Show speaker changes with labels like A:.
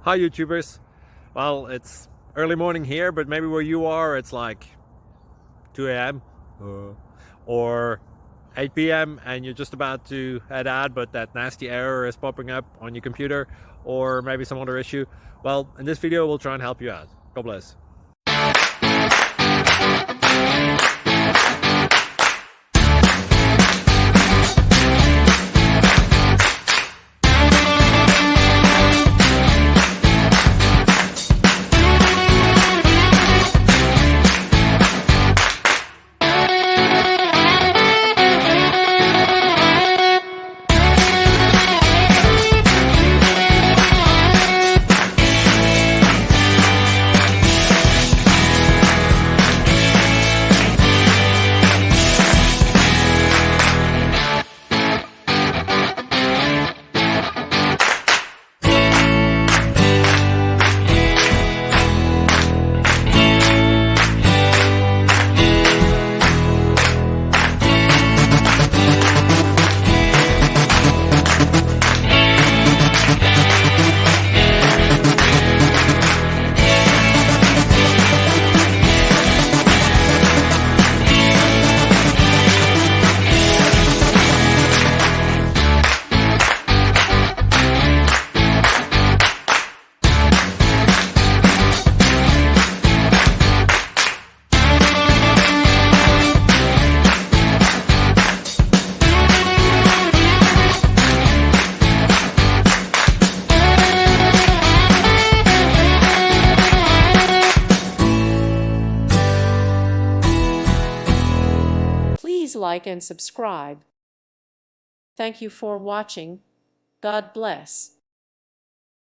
A: Hi YouTubers. Well, it's early morning here, but maybe where you are it's like 2 a.m. or 8 p.m. and you're just about to head out, but that nasty error is popping up on your computer, or maybe some other issue. Well, in this video we'll try and help you out. God bless.
B: Please like and subscribe. Thank you for watching. God bless.